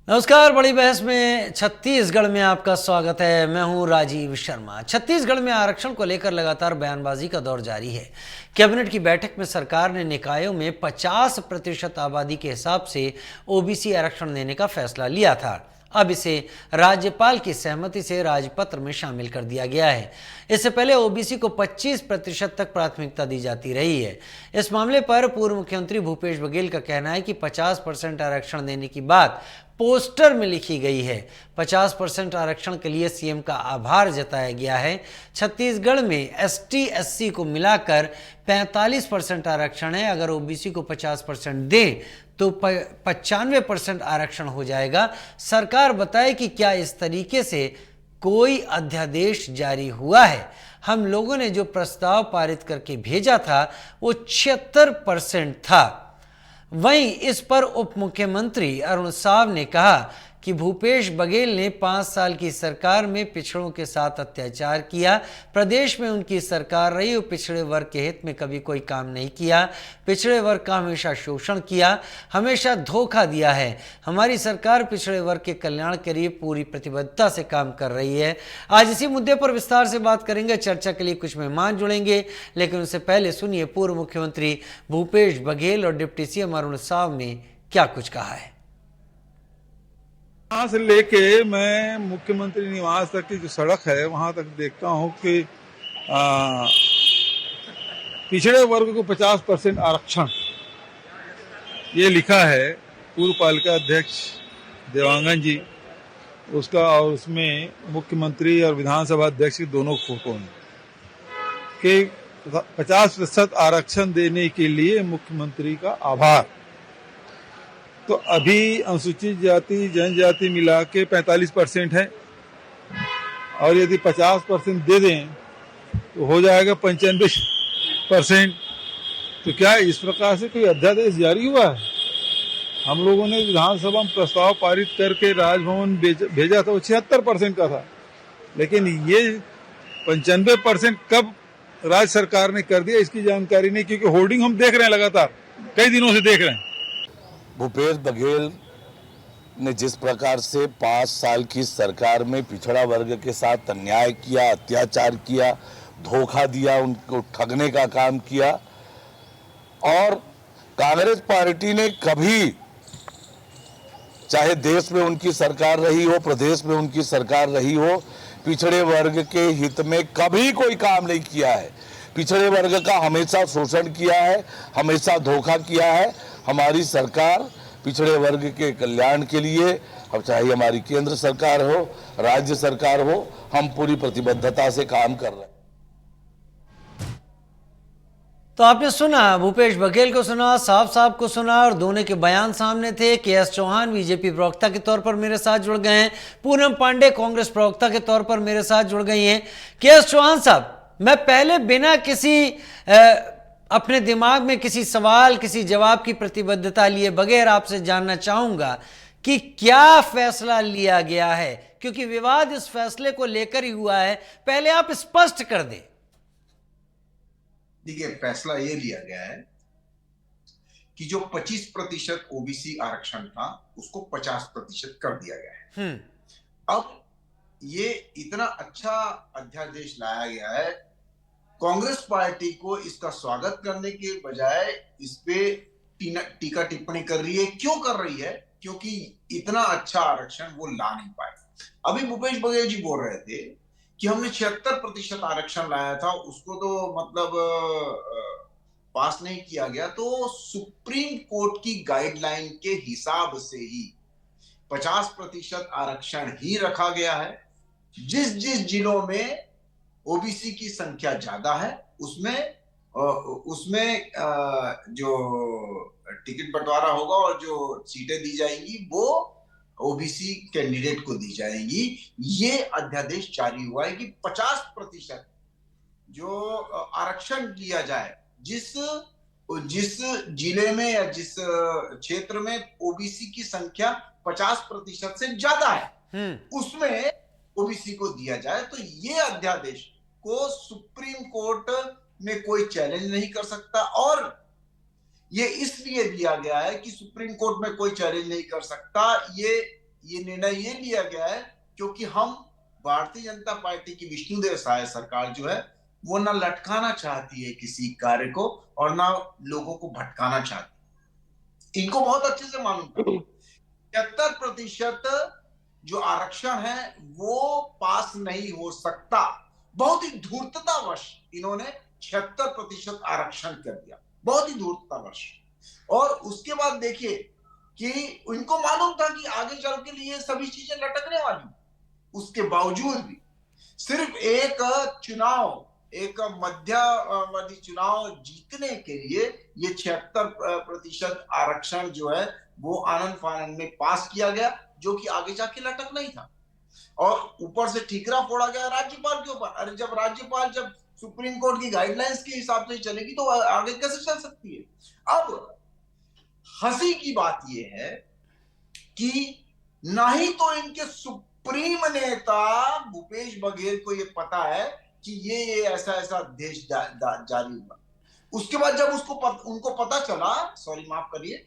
नमस्कार। बड़ी बहस में छत्तीसगढ़ में आपका स्वागत है। मैं हूं राजीव शर्मा। छत्तीसगढ़ में आरक्षण को लेकर लगातार बयानबाजी का दौर जारी है। कैबिनेट की बैठक में सरकार ने निकायों में 50% आबादी के हिसाब से ओबीसी आरक्षण देने का फैसला लिया था। अब इसे राज्यपाल की सहमति से राजपत्र में शामिल कर दिया गया है। इससे पहले ओबीसी को 25% तक प्राथमिकता दी जाती रही है। इस मामले पर पूर्व मुख्यमंत्री भूपेश बघेल का कहना है कि 50% आरक्षण देने की बात पोस्टर में लिखी गई है। 50% आरक्षण के लिए सीएम का आभार जताया गया है। छत्तीसगढ़ में एसटी एससी को मिलाकर 45% आरक्षण है। अगर ओबीसी को 50% दें तो 95% आरक्षण हो जाएगा। सरकार बताए कि क्या इस तरीके से कोई अध्यादेश जारी हुआ है। हम लोगों ने जो प्रस्ताव पारित करके भेजा था वो 76% था। वहीं इस पर उप मुख्यमंत्री अरुण साव ने कहा कि भूपेश बघेल ने 5 साल की सरकार में पिछड़ों के साथ अत्याचार किया। प्रदेश में उनकी सरकार रही और पिछड़े वर्ग के हित में कभी कोई काम नहीं किया। पिछड़े वर्ग का हमेशा शोषण किया, हमेशा धोखा दिया है। हमारी सरकार पिछड़े वर्ग के कल्याण के लिए पूरी प्रतिबद्धता से काम कर रही है। आज इसी मुद्दे पर विस्तार से बात करेंगे। चर्चा के लिए कुछ मेहमान जुड़ेंगे, लेकिन उससे पहले सुनिए पूर्व मुख्यमंत्री भूपेश बघेल और डिप्टी सीएम अरुण साव ने क्या कुछ कहा है। वहां से लेके मैं मुख्यमंत्री निवास तक की जो सड़क है वहां तक देखता हूं कि पिछड़े वर्ग को 50% आरक्षण ये लिखा है पूर्व पालिका अध्यक्ष देवांगन जी उसका, और उसमें मुख्यमंत्री और विधानसभा अध्यक्ष के दोनों फोटो हैं कि 50% आरक्षण देने के लिए मुख्यमंत्री का आभार। तो अभी अनुसूचित जाति जनजाति मिला के 45% है, और यदि 50% दे दें तो हो जाएगा 95%। तो क्या इस प्रकार से कोई अध्यादेश जारी हुआ है? हम लोगों ने विधानसभा में प्रस्ताव पारित करके राजभवन भेजा था, वो 76% का था, लेकिन ये 95% कब राज्य सरकार ने कर दिया इसकी जानकारी नहीं, क्योंकि होर्डिंग हम देख रहे हैं, लगातार कई दिनों से देख रहे हैं। भूपेश बघेल ने जिस प्रकार से 5 साल की सरकार में पिछड़ा वर्ग के साथ अन्याय किया, अत्याचार किया, धोखा दिया, उनको ठगने का काम किया, और कांग्रेस पार्टी ने कभी, चाहे देश में उनकी सरकार रही हो, प्रदेश में उनकी सरकार रही हो, पिछड़े वर्ग के हित में कभी कोई काम नहीं किया है। पिछड़े वर्ग का हमेशा शोषण किया है, हमेशा धोखा किया है। हमारी सरकार पिछड़े वर्ग के कल्याण के लिए, अब चाहे हमारी केंद्र सरकार हो, राज्य सरकार हो, हम पूरी प्रतिबद्धता से काम कर रहे हैं। तो आपने सुना, भूपेश बघेल को सुना, साहब को सुना, और दोनों के बयान सामने थे। के.एस. चौहान बीजेपी प्रवक्ता के तौर पर मेरे साथ जुड़ गए हैं। पूनम पांडे कांग्रेस प्रवक्ता के तौर पर मेरे साथ जुड़ गई हैं। के.एस. चौहान साहब, मैं पहले बिना किसी अपने दिमाग में किसी सवाल किसी जवाब की प्रतिबद्धता लिए बगैर आपसे जानना चाहूंगा कि क्या फैसला लिया गया है, क्योंकि विवाद इस फैसले को लेकर ही हुआ है। पहले आप स्पष्ट कर दें। देखिए, फैसला ये लिया गया है कि जो 25% ओबीसी आरक्षण था उसको 50% कर दिया गया है। अब ये इतना अच्छा अध्यादेश लाया गया है, कांग्रेस पार्टी को इसका स्वागत करने के बजाय इस पे टीका टिप्पणी कर रही है। क्यों कर रही है? क्योंकि इतना अच्छा आरक्षण वो ला नहीं पाए। अभी भूपेश बघेल जी बोल रहे थे कि हमने 76% आरक्षण लाया था, उसको तो मतलब पास नहीं किया गया। तो सुप्रीम कोर्ट की गाइडलाइन के हिसाब से ही 50% आरक्षण ही रखा गया है। जिस जिस जिलों में ओबीसी की संख्या ज्यादा है उसमें जो टिकट बंटवारा होगा और जो सीटें दी जाएंगी वो ओबीसी कैंडिडेट को दी जाएंगी। ये अध्यादेश जारी हुआ है कि 50% जो आरक्षण किया जाए, जिस जिले में या जिस क्षेत्र में ओबीसी की संख्या 50% से ज्यादा है उसमें ओबीसी को दिया जाए। तो ये अध्यादेश को सुप्रीम कोर्ट में कोई चैलेंज नहीं कर सकता, और ये इसलिए दिया गया है कि सुप्रीम कोर्ट में कोई चैलेंज नहीं कर सकता। ये ये निर्णय ये लिया गया है क्योंकि हम भारतीय जनता पार्टी की विष्णुदेव साय सरकार जो है वो ना लटकाना चाहती है किसी कार्य को और ना लोगों को भटकाना चाहती है। इनको बहुत अच्छे से मालूम था 75% जो आरक्षण है वो पास नहीं हो सकता। बहुत ही धूर्ततावश इन्होंने 76% आरक्षण कर दिया, बहुत ही धूर्ततावश। और उसके बाद देखिए कि उनको मालूम था कि आगे चल के लिए सभी चीजें लटकने वाली, उसके बावजूद भी सिर्फ एक चुनाव, एक मध्यावधि चुनाव जीतने के लिए ये 76% आरक्षण जो है वो आनंद फानंद में पास किया गया, जो कि आगे जाके लटक नहीं था। और ऊपर से ठीकरा फोड़ा गया राज्यपाल के ऊपर। अरे जब राज्यपाल जब सुप्रीम कोर्ट की गाइडलाइंस के हिसाब से चलेगी तो आगे कैसे चल सकती है। अब हंसी की बात यह है कि ना ही तो इनके सुप्रीम नेता भूपेश बघेल को ये पता है कि ये ऐसा ऐसा अध्यादेश जारी हुआ। उसके बाद जब उनको पता चला, सॉरी माफ करिए,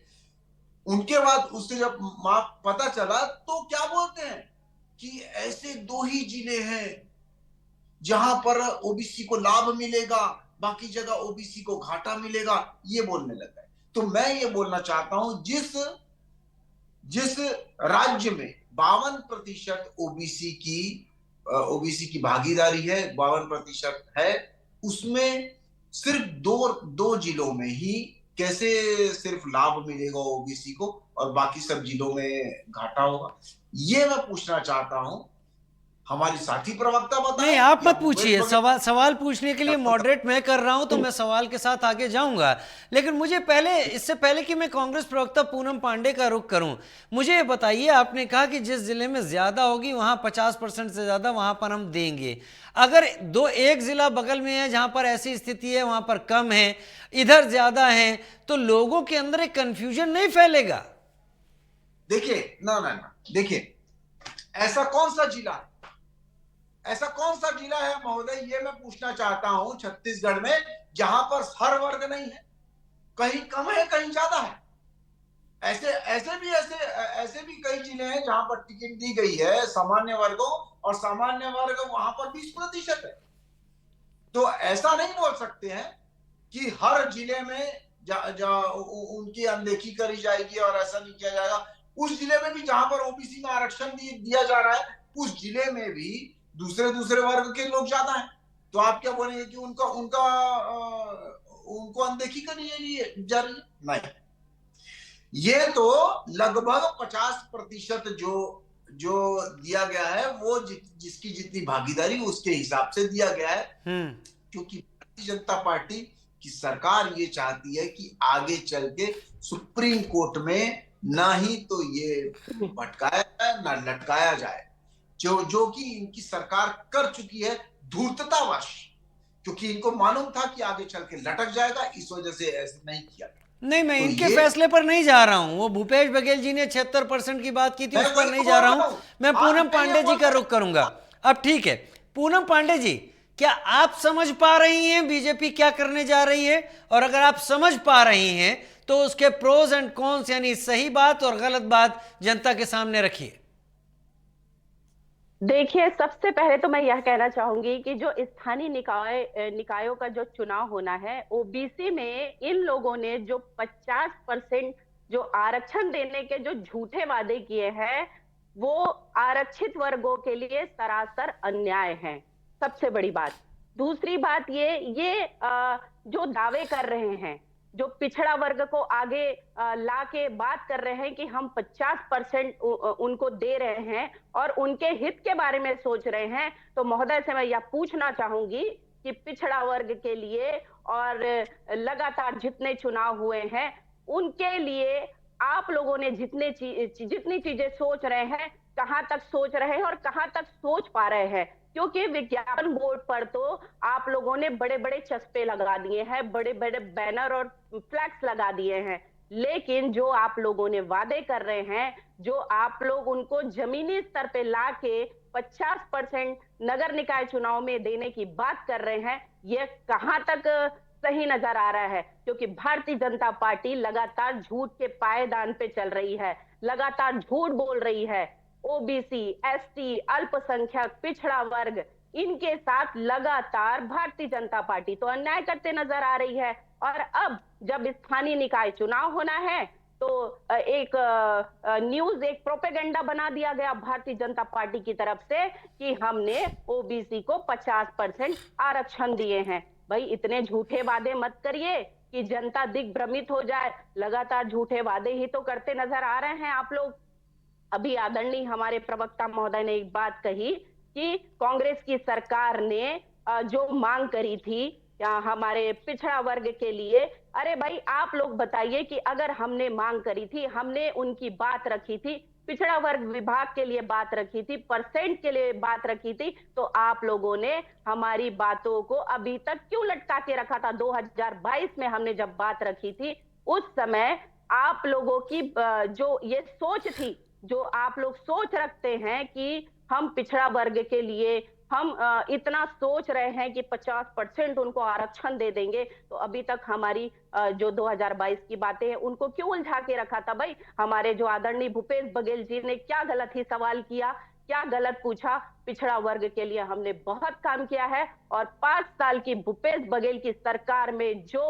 उनके बाद उससे जब पता चला तो क्या बोलते हैं कि ऐसे 2 ही जिले हैं जहां पर ओबीसी को लाभ मिलेगा, बाकी जगह ओबीसी को घाटा मिलेगा, ये बोलने लगा है। तो मैं ये बोलना चाहता हूं जिस राज्य में 52% ओबीसी की भागीदारी है, 52% है, उसमें सिर्फ दो जिलों में ही कैसे सिर्फ लाभ मिलेगा ओबीसी को और बाकी सब जिलों में घाटा होगा, ये मैं पूछना चाहता हूं। हमारी साथी प्रवक्ता बताए। नहीं, आप मत पूछिए, सवाल पूछने के लिए मॉडरेट मैं कर रहा हूं तो मैं सवाल के साथ आगे जाऊंगा। लेकिन मुझे इससे पहले कि मैं कांग्रेस प्रवक्ता पूनम पांडे का रुख करूं, मुझे ये बताइए, आपने कहा कि जिस जिले में ज्यादा होगी वहां 50% से ज्यादा वहां पर हम देंगे। अगर एक जिला बगल में है जहां पर ऐसी स्थिति है, वहां पर कम है, इधर ज्यादा है, तो लोगों के अंदर एक कंफ्यूजन नहीं फैलेगा? देखिए ना, देखिए ऐसा कौन सा जिला है, ऐसा कौन सा जिला है महोदय, ये मैं पूछना चाहता हूं छत्तीसगढ़ में जहां पर हर वर्ग नहीं है, कहीं कम है कहीं ज्यादा है। ऐसे भी कई जिले हैं जहां पर टिकट दी गई है सामान्य वर्गों, और सामान्य वर्ग वहां पर 20% है। तो ऐसा नहीं बोल सकते हैं कि हर जिले में उनकी अनदेखी करी जाएगी और ऐसा नहीं किया जाएगा। उस जिले में भी जहां पर ओबीसी में आरक्षण दिया जा रहा है, उस जिले में भी दूसरे वर्ग के लोग ज्यादा हैं। तो आप क्या बोलेंगे कि उनको अनदेखी करी जा रही है? नहीं, ये तो लगभग 50% जो दिया गया है वो जिसकी जितनी भागीदारी उसके हिसाब से दिया गया है। क्योंकि भारतीय जनता पार्टी की सरकार ये चाहती है कि आगे चल के सुप्रीम कोर्ट में ना ही तो ये भटकाया जाए ना लटकाया जाए, जो कि इनकी सरकार कर चुकी है धूर्ततावश, क्योंकि इनको मालूम था कि आगे चल के लटक जाएगा, इस वजह से ऐसे नहीं किया। नहीं, मैं इनके फैसले पर नहीं जा रहा हूं। वो भूपेश बघेल जी ने 76% की बात की थी, उस पर नहीं जा रहा हूं। मैं पूनम पांडे जी का रुख करूंगा। अब ठीक है, पूनम पांडे जी, क्या आप समझ पा रही हैं बीजेपी क्या करने जा रही है? और अगर आप समझ पा रही हैं तो उसके प्रोज एंड कॉन्स, यानी सही बात और गलत बात जनता के सामने रखिए। देखिए, सबसे पहले तो मैं यह कहना चाहूंगी कि जो स्थानीय निकायों का जो चुनाव होना है, ओबीसी में इन लोगों ने जो 50% जो आरक्षण देने के जो झूठे वादे किए हैं, वो आरक्षित वर्गों के लिए सरासर अन्याय है, सबसे बड़ी बात। दूसरी बात ये जो दावे कर रहे हैं, जो पिछड़ा वर्ग को आगे ला के बात कर रहे हैं कि हम 50% उनको दे रहे हैं और उनके हित के बारे में सोच रहे हैं, तो महोदय से मैं यह पूछना चाहूंगी कि पिछड़ा वर्ग के लिए और लगातार जितने चुनाव हुए हैं उनके लिए आप लोगों ने जितनी चीजें सोच रहे हैं, कहां तक सोच रहे हैं और कहां तक सोच पा रहे हैं? क्योंकि विज्ञापन बोर्ड पर तो आप लोगों ने बड़े बड़े चस्पे लगा दिए हैं, बड़े बड़े बैनर और फ्लैक्स लगा दिए हैं, लेकिन जो आप लोगों ने वादे कर रहे हैं, जो आप लोग उनको जमीनी स्तर पे लाके 50% नगर निकाय चुनाव में देने की बात कर रहे हैं, ये कहां तक सही नजर आ रहा है? क्योंकि भारतीय जनता पार्टी लगातार झूठ के पायदान पे चल रही है, लगातार झूठ बोल रही है। ओबीसी, एसटी, अल्पसंख्यक, पिछड़ा वर्ग, इनके साथ लगातार भारतीय जनता पार्टी तो अन्याय करते नजर आ रही है। और अब जब स्थानीय निकाय चुनाव होना है तो एक न्यूज, एक प्रोपेगेंडा बना दिया गया भारतीय जनता पार्टी की तरफ से कि हमने ओबीसी को 50% आरक्षण दिए हैं। भाई इतने झूठे वादे मत करिए कि जनता दिग्भ्रमित हो जाए। लगातार झूठे वादे ही तो करते नजर आ रहे हैं आप लोग। अभी आदरणीय हमारे प्रवक्ता महोदय ने एक बात कही कि कांग्रेस की सरकार ने जो मांग करी थी हमारे पिछड़ा वर्ग के लिए, अरे भाई आप लोग बताइए कि अगर हमने मांग करी थी, हमने उनकी बात रखी थी, पिछड़ा वर्ग विभाग के लिए बात रखी थी, परसेंट के लिए बात रखी थी, तो आप लोगों ने हमारी बातों को अभी तक क्यों लटका के रखा था? 2022 में हमने जब बात रखी थी उस समय आप लोगों की जो ये सोच थी, जो आप लोग सोच रखते हैं कि हम पिछड़ा वर्ग के लिए हम इतना सोच रहे हैं कि 50% उनको आरक्षण दे देंगे, तो अभी तक हमारी जो 2022 की बातें हैं उनको क्यों उलझा के रखा था? भाई हमारे जो आदरणीय भूपेश बघेल जी ने क्या गलत ही सवाल किया, क्या गलत पूछा? पिछड़ा वर्ग के लिए हमने बहुत काम किया है और 5 साल की भूपेश बघेल की सरकार में जो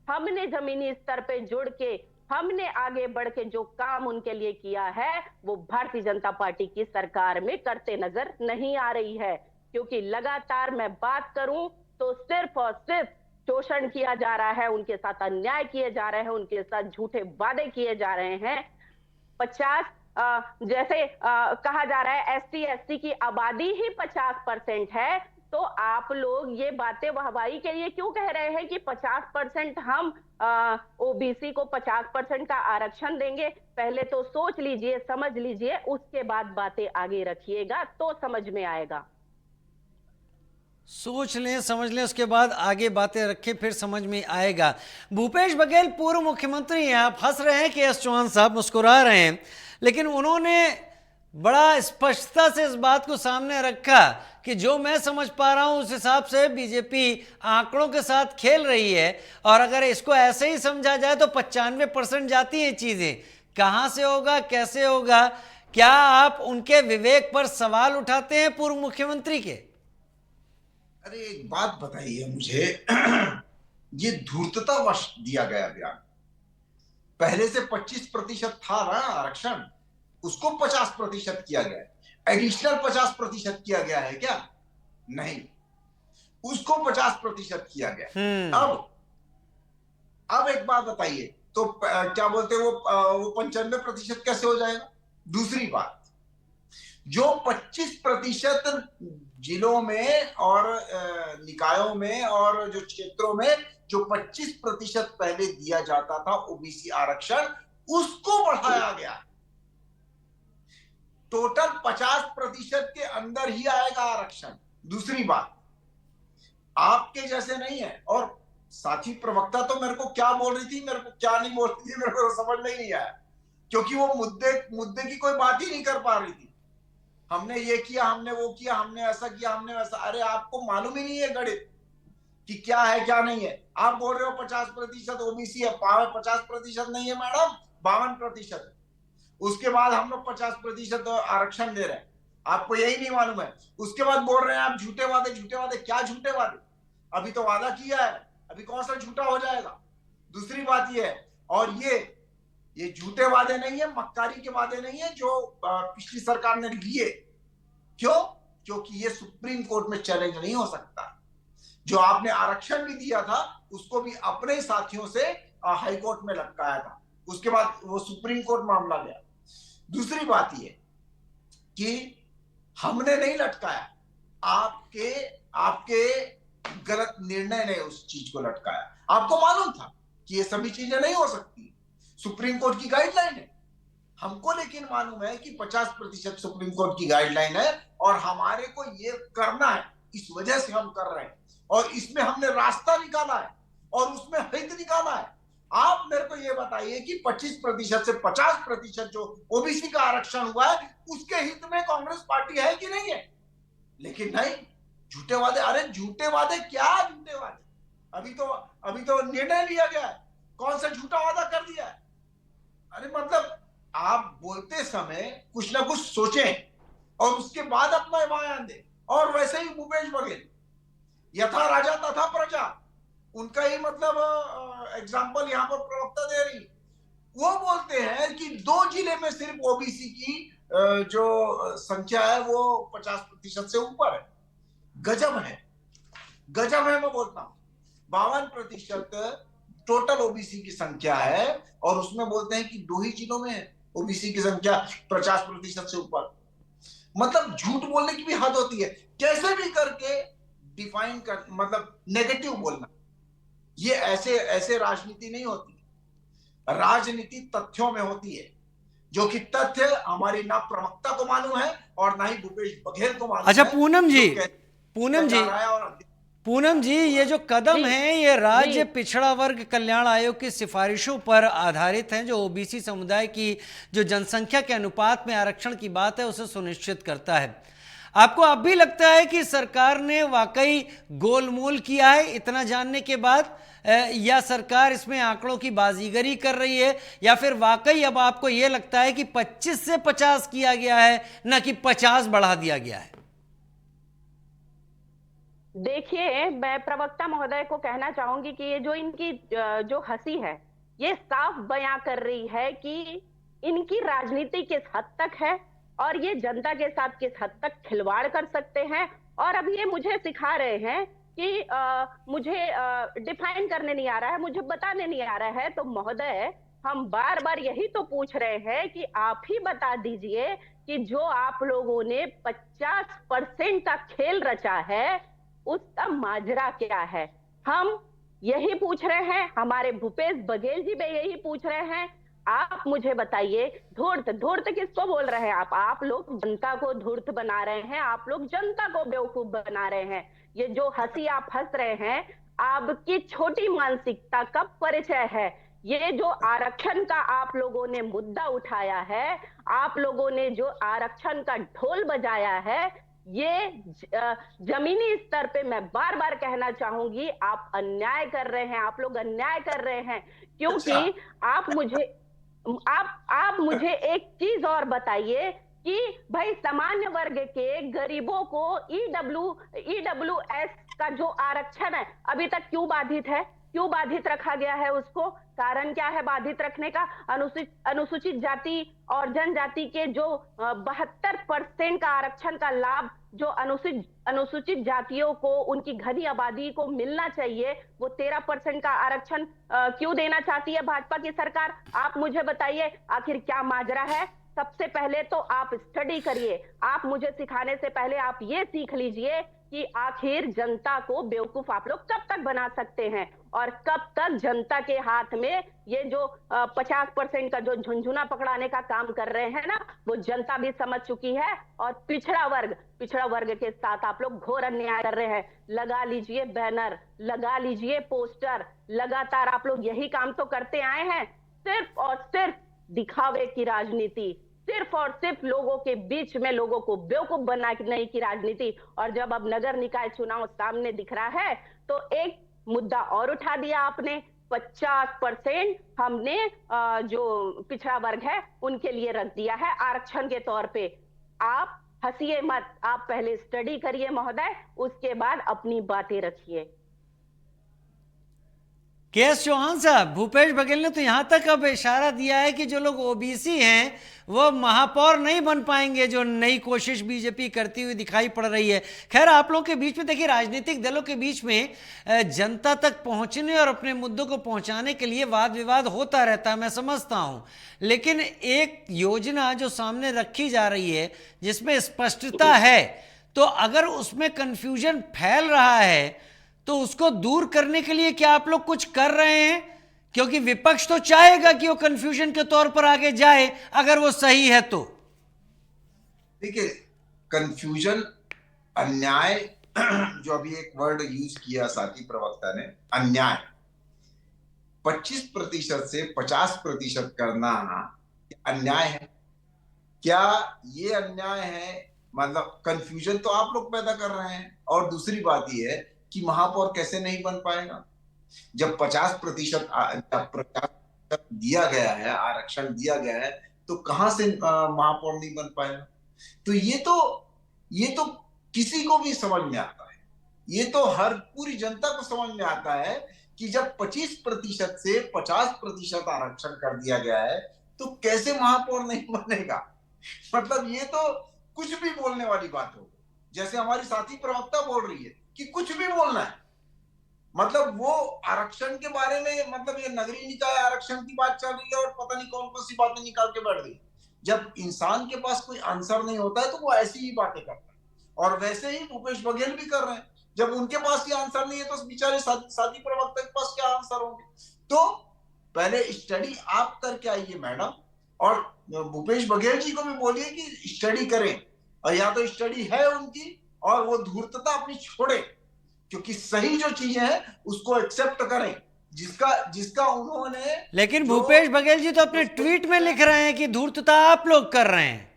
हमने जमीनी स्तर पे जुड़ के हमने आगे बढ़ के जो काम उनके लिए किया है वो भारतीय जनता पार्टी की सरकार में करते नजर नहीं आ रही है। क्योंकि लगातार मैं बात करूं तो सिर्फ और सिर्फ शोषण किया जा रहा है, उनके साथ अन्याय किए जा रहे हैं, उनके साथ झूठे वादे किए जा रहे हैं। 50 जैसे कहा जा रहा है एसटी एसटी की आबादी ही 50% है, तो आप लोग ये बातें वाहवाही के लिए क्यों कह रहे हैं कि 50% हम ओबीसी को 50% का आरक्षण देंगे? पहले तो सोच लीजिए, समझ लीजिए, उसके बाद बातें आगे रखिएगा तो समझ में आएगा। सोच लें, समझ लें, उसके बाद आगे बातें रखें, फिर समझ में आएगा। भूपेश बघेल पूर्व मुख्यमंत्री हैं, आप हंस रहे हैं कि एस चौहान साहब मुस्कुरा रहे हैं, लेकिन उन्होंने बड़ा स्पष्टता से इस बात को सामने रखा कि जो मैं समझ पा रहा हूं उस हिसाब से बीजेपी आंकड़ों के साथ खेल रही है और अगर इसको ऐसे ही समझा जाए तो 95% जाती हैं चीजें। कहां से होगा, कैसे होगा? क्या आप उनके विवेक पर सवाल उठाते हैं पूर्व मुख्यमंत्री के? अरे एक बात बताइए मुझे, ये धूर्ततावश दिया गया बयान। पहले से 25% था ना आरक्षण, उसको 50% किया गया। एडिशनल 50% किया गया है क्या? नहीं, उसको 50% किया गया। अब एक बात बताइए, तो क्या बोलते वो 95% कैसे हो जाएगा? दूसरी बात, जो 25% जिलों में और निकायों में और जो क्षेत्रों में जो 25% पहले दिया जाता था ओबीसी आरक्षण, उसको बढ़ाया गया। टोटल 50% के अंदर ही आएगा आरक्षण। दूसरी बात, आपके जैसे नहीं है। और साथी प्रवक्ता तो मेरे को क्या बोल रही थी, मेरे को क्या नहीं बोल रही थी, मेरे को समझ में ही नहीं आया, क्योंकि वो मुद्दे की कोई बात ही नहीं कर पा रही थी। हमने ये किया, हमने वो किया, हमने ऐसा किया, हमने वैसा। अरे आपको मालूम ही नहीं है गणित कि क्या है क्या नहीं है। आप बोल रहे हो 50% ओबीसी है, 50% नहीं है मैडम, 52%। उसके बाद हम लोग 50% आरक्षण दे रहे हैं, आपको यही नहीं मालूम है। उसके बाद बोल रहे हैं आप झूठे वादे, झूठे वादे। क्या झूठे वादे? अभी तो वादा किया है, अभी कौन सा झूठा हो जाएगा? दूसरी बात ये है, और ये झूठे वादे नहीं है, मक्कारी के वादे नहीं है जो पिछली सरकार ने लिए। क्यों? क्योंकि ये सुप्रीम कोर्ट में चैलेंज नहीं हो सकता। जो आपने आरक्षण भी दिया था उसको भी अपने ही साथियों से हाई कोर्ट में लटकाया था, उसके बाद वो सुप्रीम कोर्ट मामला गया। दूसरी बात ये कि हमने नहीं लटकाया, आपके गलत निर्णय ने उस चीज को लटकाया। आपको मालूम था कि ये सभी चीजें नहीं हो सकती, सुप्रीम कोर्ट की गाइडलाइन है। हमको लेकिन मालूम है कि 50% सुप्रीम कोर्ट की गाइडलाइन है और हमारे को ये करना है, इस वजह से हम कर रहे हैं और इसमें हमने रास्ता निकाला है और उसमें हित निकाला है। आप मेरे को ये बताइए कि 25% से 50% जो ओबीसी का आरक्षण हुआ है उसके हित में कांग्रेस पार्टी है कि नहीं है? लेकिन नहीं, झूठे वादे। अरे झूठे वादे क्या झूठे वादे? अभी तो निर्णय लिया गया है, कौन सा झूठा वादा कर दिया है? अरे मतलब आप बोलते समय कुछ ना कुछ सोचें और उसके बाद अपना बयान दें। और वैसे ही भूपेश बघेल, यथा राजा तथा प्रजा, उनका ही मतलब एग्जाम्पल यहाँ पर प्रवक्ता दे रही। वो बोलते हैं कि 2 जिले में सिर्फ ओबीसी की जो संख्या है वो 50% से ऊपर है। गजब है, गजब है। मैं बोलता हूँ 52% टोटल ओबीसी की संख्या है और उसमें बोलते हैं कि 2 ही जिलों में ओबीसी की संख्या 50% से ऊपर। मतलब झूठ बोलने की भी हद होती है। कैसे भी करके डिफाइन कर, मतलब नेगेटिव बोलना, ये ऐसे ऐसे राजनीति नहीं होती। राजनीति तथ्यों में होती है, जो कि तथ्य हमारी ना प्रवक्ता को मालूम है और ना ही भूपेश बघेल को मालूम अच्छा है। पूनम जी, पूनम जी, पूनम जी, ये जो कदम जी, है ये राज्य जी। पिछड़ा वर्ग कल्याण आयोग की सिफारिशों पर आधारित हैं, जो ओबीसी समुदाय की जो जनसंख्या के अनुपात में आरक्षण की बात है उसे सुनिश्चित करता है। आपको अब भी लगता है कि सरकार ने वाकई गोलमोल किया है इतना जानने के बाद, या सरकार इसमें आंकड़ों की बाजीगरी कर रही है, या फिर वाकई अब आपको यह लगता है कि 25 से 50 किया गया है, ना कि 50 बढ़ा दिया गया है? देखिए, मैं प्रवक्ता महोदय को कहना चाहूंगी कि ये जो इनकी जो हंसी है, ये साफ बयां कर रही है कि इनकी राजनीति किस हद तक है और ये जनता के साथ किस हद तक खिलवाड़ कर सकते हैं। और अब ये मुझे सिखा रहे हैं कि मुझे डिफाइन करने नहीं आ रहा है, मुझे बताने नहीं आ रहा है। तो महोदय, हम बार बार यही तो पूछ रहे हैं कि आप ही बता दीजिए कि जो आप लोगों ने 50% का खेल रचा है उसका माजरा क्या है। हम यही पूछ रहे हैं, हमारे भूपेश बघेल जी भी यही पूछ रहे हैं। आप मुझे बताइए, धूर्त धूर्त किसको बोल रहे हैं आप लोग जनता को धूर्त बना रहे हैं, आप लोग जनता को बेवकूफ बना रहे हैं। ये जो हंसी आप हंस रहे हैं, आपकी छोटी मानसिकता का परिचय है। ये जो आरक्षण का आप लोगों ने मुद्दा उठाया है, आप लोगों ने जो आरक्षण का ढोल बजाया है, ये जमीनी स्तर पे मैं बार बार कहना चाहूंगी, आप अन्याय कर रहे हैं, आप लोग अन्याय कर रहे हैं। क्योंकि आप मुझे एक चीज और बताइए कि भाई सामान्य वर्ग के गरीबों को ईडब्ल्यूएस का जो आरक्षण है अभी तक क्यों बाधित है, क्यों बाधित रखा गया है उसको? कारण क्या है बाधित रखने का? अनुसूचित जाति और जनजाति के जो 72% का आरक्षण का लाभ जो अनुसूचित जातियों को, उनकी घनी आबादी को मिलना चाहिए, वो 13% का आरक्षण क्यों देना चाहती है भाजपा की सरकार? आप मुझे बताइए, आखिर क्या माजरा है? सबसे पहले तो आप स्टडी करिए। आप मुझे सिखाने से पहले आप ये सीख लीजिए कि आखिर जनता को बेवकूफ आप लोग कब तक बना सकते हैं और कब तक जनता के हाथ में ये जो 50% का जो झुंझुना पकड़ाने का काम कर रहे हैं ना, वो जनता भी समझ चुकी है। और पिछड़ा वर्ग के साथ आप लोग घोर अन्याय कर रहे हैं। लगा लीजिए बैनर, लगा लीजिए पोस्टर, लगातार आप लोग यही काम तो करते आए हैं, सिर्फ और सिर्फ दिखावे की राजनीति, सिर्फ और सिर्फ लोगों के बीच में लोगों को बेवकूफ बनाने की राजनीति। और जब अब नगर निकाय चुनाव सामने दिख रहा है तो एक मुद्दा और उठा दिया आपने, 50% हमने जो पिछड़ा वर्ग है उनके लिए रख दिया है आरक्षण के तौर पे। आप हंसिए मत, आप पहले स्टडी करिए महोदय, उसके बाद अपनी बातें रखिए। केएस चौहान साहब, भूपेश बघेल ने तो यहां तक अब इशारा दिया है कि जो लोग ओबीसी हैं वो महापौर नहीं बन पाएंगे, जो नई कोशिश बीजेपी करती हुई दिखाई पड़ रही है। खैर, आप लोगों के बीच में देखिए, राजनीतिक दलों के बीच में जनता तक पहुंचने और अपने मुद्दों को पहुंचाने के लिए वाद विवाद होता रहता है, मैं समझता हूं। लेकिन एक योजना जो सामने रखी जा रही है जिसमें स्पष्टता है, तो अगर उसमें कंफ्यूजन फैल रहा है तो उसको दूर करने के लिए क्या आप लोग कुछ कर रहे हैं? क्योंकि विपक्ष तो चाहेगा कि वो कंफ्यूजन के तौर पर आगे जाए, अगर वो सही है तो। देखिए, कंफ्यूजन, अन्याय, जो अभी एक वर्ड यूज किया साथी प्रवक्ता ने, अन्याय, 25% से 50% करना अन्याय है क्या? ये अन्याय है? मतलब कंफ्यूजन तो आप लोग पैदा कर रहे हैं। और दूसरी बात यह है कि महापौर कैसे नहीं बन पाएगा? जब 50% दिया गया है, आरक्षण दिया गया है, तो कहां से महापौर नहीं बन पाएगा? तो ये तो किसी को भी समझ में आता है, ये तो हर पूरी जनता को समझ में आता है कि जब 25% से 50% आरक्षण कर दिया गया है तो कैसे महापौर नहीं बनेगा? मतलब ये तो कुछ भी बोलने वाली बात हो, जैसे हमारी साथी प्रवक्ता बोल रही है कि कुछ भी बोलना है। मतलब वो आरक्षण के बारे में, मतलब ये नगरीय निकाय आरक्षण की बात चल रही है और पता नहीं कौन कौन सी बातें निकाल के बैठ गई। जब इंसान के पास कोई आंसर नहीं होता है तो वो ऐसी ही बातें करता है, और वैसे ही भूपेश बघेल भी कर रहे हैं। जब उनके पास ही आंसर नहीं है तो बेचारे साथी प्रवक्ता के पास क्या आंसर होंगे? तो पहले स्टडी आप करके आइए मैडम, और भूपेश बघेल जी को भी बोलिए कि स्टडी करें, और या तो स्टडी है उनकी और वो धूर्तता अपनी छोड़े, क्योंकि सही जो चीजें हैं उसको एक्सेप्ट करें, जिसका उन्होंने। लेकिन भूपेश बघेल जी तो अपने ट्वीट में लिख रहे हैं कि धूर्तता आप लोग कर रहे हैं।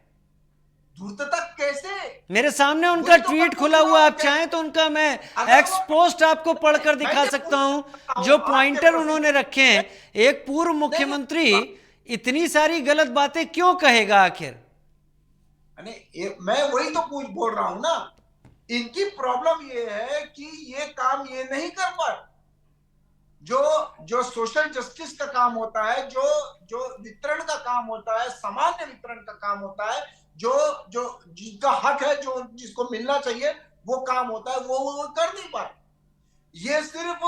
धूर्तता कैसे? मेरे सामने उनका ट्वीट खुला हुआ, आप चाहें तो उनका मैं एक्स पोस्ट आपको पढ़कर दिखा सकता हूं, जो पॉइंटर उन्होंने रखे हैं। एक पूर्व मुख्यमंत्री इतनी सारी गलत बातें क्यों कहेगा आखिर? मैं वही तो बोल रहा हूं ना, इनकी प्रॉब्लम ये है कि ये काम ये नहीं कर पा, जो सोशल जस्टिस का काम होता है, जो वितरण का काम होता है, सामान्य वितरण का काम होता है, जो जिसका हक है, जो जिसको मिलना चाहिए वो काम होता है, वो कर नहीं पाए। ये सिर्फ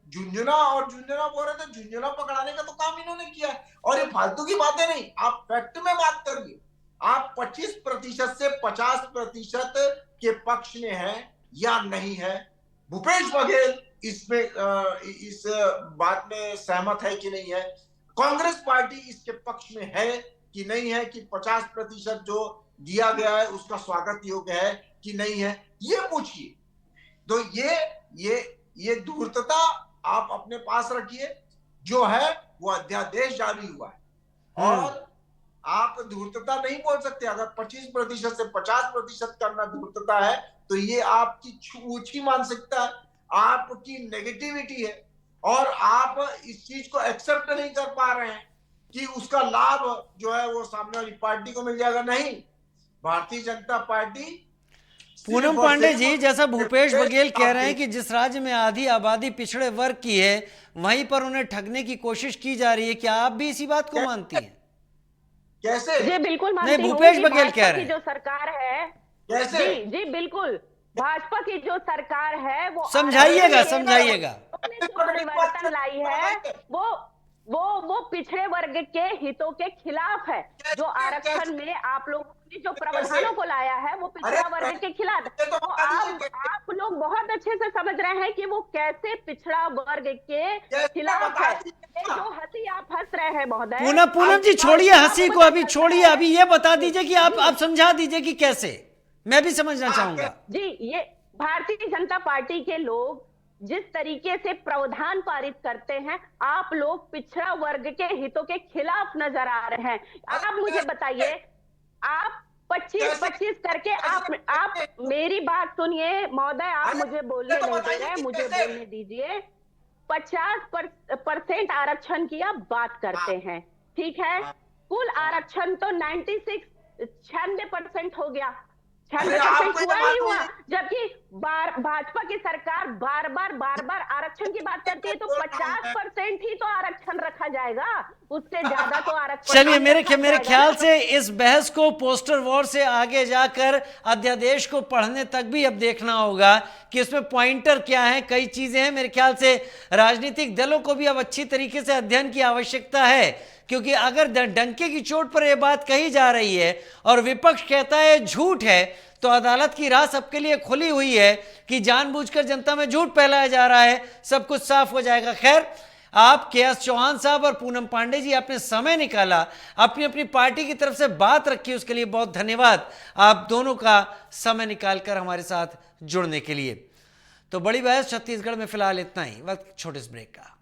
झुंझुना बोल रहे थे, झुंझुना पकड़ाने का तो काम इन्होंने किया है, और ये फालतू की बातें नहीं, आप फैक्ट में बात करिए। आप 25% से 50% के पक्ष में है या नहीं है? भूपेश बघेल इसमें इस बात में सहमत है कि नहीं है? कांग्रेस पार्टी इसके पक्ष में है कि नहीं है कि 50% जो दिया गया है उसका स्वागत योग्य है कि नहीं है? ये पूछिए। तो ये धूर्तता आप अपने पास रखिए, जो है वो अध्यादेश जारी हुआ है, और आप धूर्तता नहीं बोल सकते। अगर 25% से 50% करना धूर्तता है तो ये आपकी ऊंची मानसिकता है, आपकी नेगेटिविटी है, और आप इस चीज को एक्सेप्ट नहीं कर पा रहे हैं कि उसका लाभ जो है वो सामने वाली पार्टी को मिल जाएगा। नहीं, भारतीय जनता पार्टी। पूनम पांडे जी, जैसा भूपेश बघेल कह रहे हैं कि जिस राज्य में आधी आबादी पिछड़े वर्ग की है वहीं पर उन्हें ठगने की कोशिश की जा रही है, क्या आप भी इसी बात को मानती हैं? कैसे? जी बिल्कुल मानती हूं। नहीं, भूपेश बघेल कह रहे हैं। जो सरकार है, कैसे? जी बिल्कुल, भाजपा की जो सरकार है वो समझाइएगा। परिवर्तन लाई है, वो पिछड़े वर्ग के हितों के खिलाफ है। जो आरक्षण में आप लोगों ने जो प्रावधानों को लाया है वो पिछड़ा वर्ग के खिलाफ। तो आप लोग बहुत अच्छे से समझ रहे हैं कि वो कैसे पिछड़ा वर्ग के खिलाफ है। जो हंसी आप हंस रहे हैं महोदय। पूनम जी छोड़िए हंसी को, अभी छोड़िए, अभी ये बता दीजिए कि आप समझा दीजिए कि कैसे, मैं भी समझना चाहूंगा। जी, ये भारतीय जनता पार्टी के लोग जिस तरीके से प्रावधान पारित करते हैं, आप लोग पिछड़ा वर्ग के हितों के खिलाफ नजर आ रहे हैं। आप मुझे बताइए, आप 25-25 करके आप मेरी बात सुनिए महोदय, आप मुझे बोलने नहीं दे रहे, मुझे बोलने दीजिए। 50% आरक्षण की आप बात करते हैं, ठीक है? कुल आरक्षण तो 96% हो गया, 96% हुआ ही हुआ। जबकि भाजपा की सरकार बार बार आरक्षण की बात करती है, तो 50% ही तो आरक्षण रखा जाएगा, उससे ज्यादा तो आरक्षण। चलिए, मेरे ख्याल से इस बहस को पोस्टर वॉर से आगे जाकर अध्यादेश को पढ़ने तक भी अब देखना होगा कि इसमें पॉइंटर क्या है। कई चीजें हैं, मेरे ख्याल से राजनीतिक दलों को भी अब अच्छी तरीके से अध्ययन की आवश्यकता है, क्योंकि अगर डंके की चोट पर यह बात कही जा रही है और विपक्ष कहता है झूठ है, तो अदालत की राह सबके लिए खुली हुई है कि जानबूझकर जनता में झूठ फैलाया जा रहा है, सब कुछ साफ हो जाएगा। खैर, आप के.एस. चौहान साहब और पूनम पांडे जी, आपने समय निकाला, अपनी अपनी पार्टी की तरफ से बात रखी, उसके लिए बहुत धन्यवाद आप दोनों का समय निकालकर हमारे साथ जुड़ने के लिए। तो बड़ी बहस छत्तीसगढ़ में फिलहाल इतना ही, वक्त छोटे से ब्रेक का।